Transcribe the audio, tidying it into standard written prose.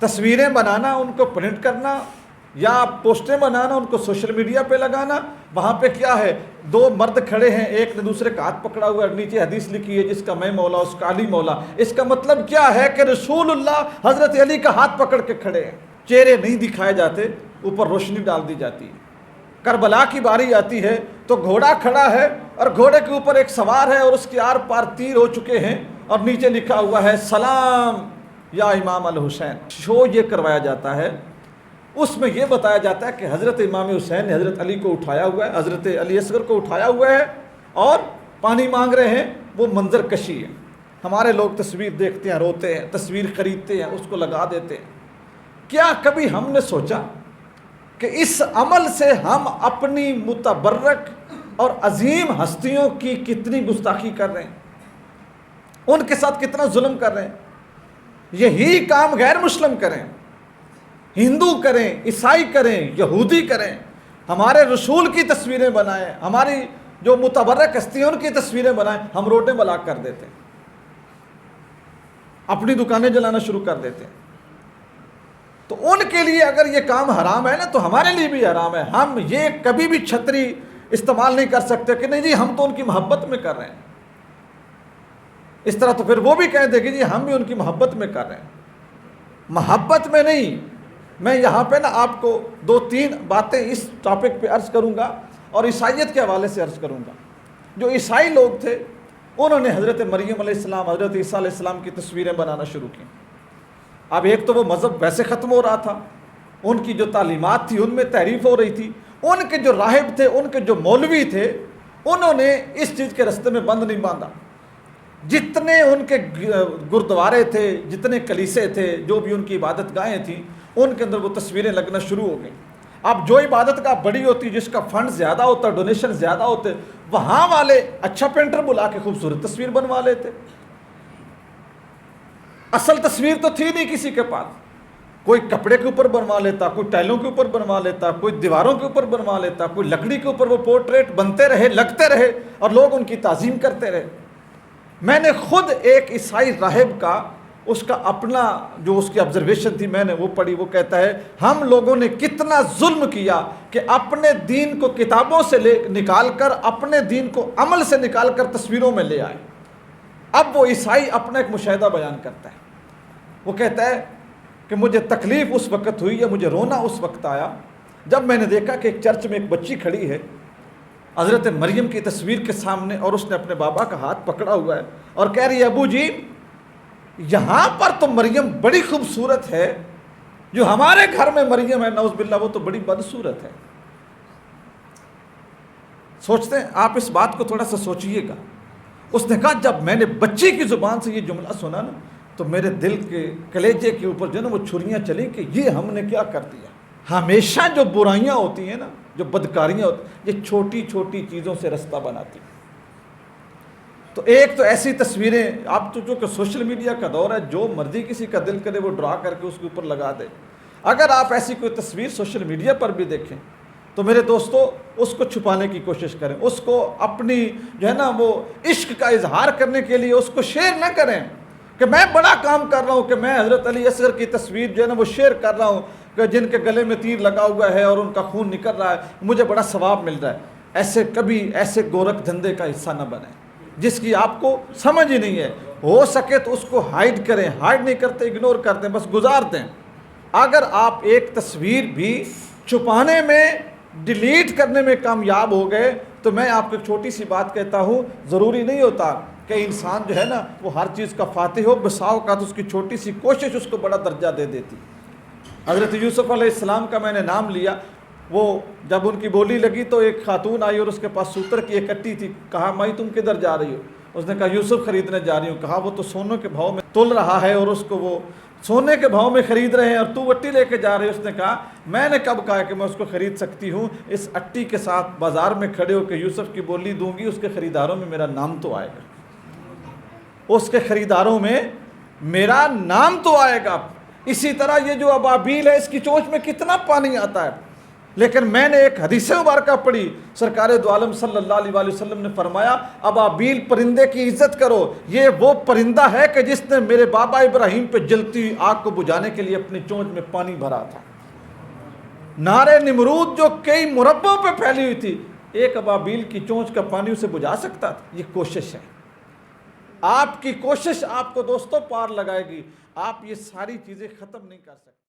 تصویریں بنانا، ان کو پرنٹ کرنا یا پوسٹیں بنانا، ان کو سوشل میڈیا پہ لگانا، وہاں پہ کیا ہے، دو مرد کھڑے ہیں، ایک نے دوسرے کا ہاتھ پکڑا ہوا ہے، نیچے حدیث لکھی ہے جس کا میں مولا اس کا علی مولا۔ اس کا مطلب کیا ہے کہ رسول اللہ حضرت علی کا ہاتھ پکڑ کے کھڑے ہیں، چہرے نہیں دکھائے جاتے، اوپر روشنی ڈال دی جاتی ہے۔ کربلا کی باری آتی ہے تو گھوڑا کھڑا ہے اور گھوڑے کے اوپر ایک سوار ہے اور اس کے آر پار تیر ہو چکے ہیں اور نیچے لکھا ہوا ہے سلام یا امام الحسین۔ شو یہ کروایا جاتا ہے، اس میں یہ بتایا جاتا ہے کہ حضرت امام حسین نے حضرت علی کو اٹھایا ہوا ہے، حضرت علی اصغر کو اٹھایا ہوا ہے اور پانی مانگ رہے ہیں۔ وہ منظر کشی ہے۔ ہمارے لوگ تصویر دیکھتے ہیں، روتے ہیں، تصویر خریدتے ہیں، اس کو لگا دیتے ہیں۔ کیا کبھی ہم نے سوچا کہ اس عمل سے ہم اپنی متبرک اور عظیم ہستیوں کی کتنی گستاخی کر رہے ہیں، ان کے ساتھ کتنا ظلم کر رہے ہیں؟ یہی کام غیر مسلم کریں، ہندو کریں، عیسائی کریں، یہودی کریں، ہمارے رسول کی تصویریں بنائیں، ہماری جو متبرک ہستیاں ان کی تصویریں بنائیں، ہم روڈیں بلاک کر دیتے ہیں، اپنی دکانیں جلانا شروع کر دیتے ہیں۔ تو ان کے لیے اگر یہ کام حرام ہے نا تو ہمارے لیے بھی حرام ہے۔ ہم یہ کبھی بھی چھتری استعمال نہیں کر سکتے کہ نہیں جی ہم تو ان کی محبت میں کر رہے ہیں۔ اس طرح تو پھر وہ بھی کہہ دے کہ جی ہم بھی ان کی محبت میں کر رہے ہیں، محبت میں نہیں۔ میں یہاں پہ نا آپ کو 2-3 باتیں اس ٹاپک پہ عرض کروں گا اور عیسائیت کے حوالے سے عرض کروں گا۔ جو عیسائی لوگ تھے انہوں نے حضرت مریم علیہ السلام، حضرت عیسیٰ علیہ السلام کی تصویریں بنانا شروع کی۔ اب ایک تو وہ مذہب ویسے ختم ہو رہا تھا، ان کی جو تعلیمات تھی ان میں تحریف ہو رہی تھی، ان کے جو راہب تھے، ان کے جو مولوی تھے، انہوں نے اس چیز کے رستے میں بند نہیں باندھا۔ جتنے ان کے گردوارے تھے، جتنے کلیسے تھے، جو بھی ان کی عبادت گاہیں تھیں، ان کے اندر وہ تصویریں لگنا شروع ہو گئیں۔ اب جو عبادت گاہ بڑی ہوتی، جس کا فنڈ زیادہ ہوتا، ڈونیشن زیادہ ہوتے، وہاں والے اچھا پینٹر بلا کے خوبصورت تصویر بنوا لیتے۔ اصل تصویر تو تھی نہیں کسی کے پاس، کوئی کپڑے کے اوپر بنوا لیتا، کوئی ٹائلوں کے اوپر بنوا لیتا، کوئی دیواروں کے اوپر بنوا لیتا، کوئی لکڑی کے اوپر وہ پورٹریٹ بنتے رہے، لگتے رہے اور لوگ ان کی تعظیم کرتے رہے۔ میں نے خود ایک عیسائی راہب کا، اس کا اپنا جو اس کی آبزرویشن تھی، میں نے وہ پڑھی۔ وہ کہتا ہے ہم لوگوں نے کتنا ظلم کیا کہ اپنے دین کو کتابوں سے نکال کر، اپنے دین کو عمل سے نکال کر تصویروں میں لے آئے۔ اب وہ عیسائی اپنا ایک مشاہدہ بیان کرتا ہے، وہ کہتا ہے کہ مجھے تکلیف اس وقت ہوئی یا مجھے رونا اس وقت آیا جب میں نے دیکھا کہ ایک چرچ میں ایک بچی کھڑی ہے حضرت مریم کی تصویر کے سامنے، اور اس نے اپنے بابا کا ہاتھ پکڑا ہوا ہے اور کہہ رہی ہے ابو جی یہاں پر تو مریم بڑی خوبصورت ہے، جو ہمارے گھر میں مریم ہے نعوذ باللہ وہ تو بڑی بدصورت ہے۔ سوچتے ہیں آپ اس بات کو تھوڑا سا سوچئے گا۔ اس نے کہا جب میں نے بچی کی زبان سے یہ جملہ سنا نا تو میرے دل کے کلیجے کے اوپر جو نا وہ چھریاں چلیں کہ یہ ہم نے کیا کر دیا۔ ہمیشہ جو برائیاں ہوتی ہیں نا، جو بدکاریاں ہوتی ہیں، یہ چھوٹی چھوٹی چیزوں سے رستہ بناتی ہیں۔ تو ایک تو ایسی تصویریں، اب تو جو کہ سوشل میڈیا کا دور ہے، جو مرضی کسی کا دل کرے وہ ڈرا کر کے اس کے اوپر لگا دے۔ اگر آپ ایسی کوئی تصویر سوشل میڈیا پر بھی دیکھیں تو میرے دوستو اس کو چھپانے کی کوشش کریں، اس کو اپنی جو ہے نا وہ عشق کا اظہار کرنے کے لیے اس کو شیئر نہ کریں کہ میں بڑا کام کر رہا ہوں، کہ میں حضرت علی اصغر کی تصویر جو ہے نا وہ شیئر کر رہا ہوں، کہ جن کے گلے میں تیر لگا ہوا ہے اور ان کا خون نکل رہا ہے، مجھے بڑا ثواب مل رہا ہے۔ ایسے کبھی ایسے گورکھ دھندے کا حصہ نہ بنیں جس کی آپ کو سمجھ ہی نہیں ہے۔ ہو سکے تو اس کو ہائیڈ کریں، ہائیڈ نہیں کرتے اگنور کر دیں، بس گزار دیں۔ اگر آپ ایک تصویر بھی چھپانے میں، ڈیلیٹ کرنے میں کامیاب ہو گئے تو میں آپ کو ایک چھوٹی سی بات کہتا ہوں، ضروری نہیں ہوتا کہ انسان جو ہے نا وہ ہر چیز کا فاتح ہو، بسا اوقات اس کی چھوٹی سی کوشش اس کو بڑا درجہ دے دیتی۔ حضرت یوسف علیہ السلام کا میں نے نام لیا، وہ جب ان کی بولی لگی تو ایک خاتون آئی اور اس کے پاس سوتر کی ایک کٹی تھی، کہا مائی تم کدھر جا رہی ہو؟ اس نے کہا یوسف خریدنے جا رہی ہوں۔ کہا وہ تو سونے کے بھاؤ میں تل رہا ہے اور اس کو وہ سونے کے بھاؤ میں خرید رہے ہیں اور تو اٹی لے کے جا رہے۔ اس نے کہا میں نے کب کہا کہ میں اس کو خرید سکتی ہوں؟ اس اٹی کے ساتھ بازار میں کھڑے ہو کے یوسف کی بولی دوں گی، اس کے خریداروں میں میرا نام تو آئے گا، اس کے خریداروں میں میرا نام تو آئے گا۔ اسی طرح یہ جو ابابیل ہے، اس کی چونچ میں کتنا پانی آتا ہے، لیکن میں نے ایک حدیث مبارکہ پڑھی، سرکار دو عالم صلی اللہ علیہ وآلہ وسلم نے فرمایا ابابیل پرندے کی عزت کرو، یہ وہ پرندہ ہے کہ جس نے میرے بابا ابراہیم پہ جلتی ہوئی آگ کو بجھانے کے لیے اپنی چونچ میں پانی بھرا تھا۔ نارے نمرود جو کئی مربعوں پہ پھیلی ہوئی تھی، ایک ابابیل کی چونچ کا پانی اسے بجھا سکتا تھا۔ یہ کوشش ہے، آپ کی کوشش آپ کو دوستوں پار لگائے گی، آپ یہ ساری چیزیں ختم نہیں کر سکتے۔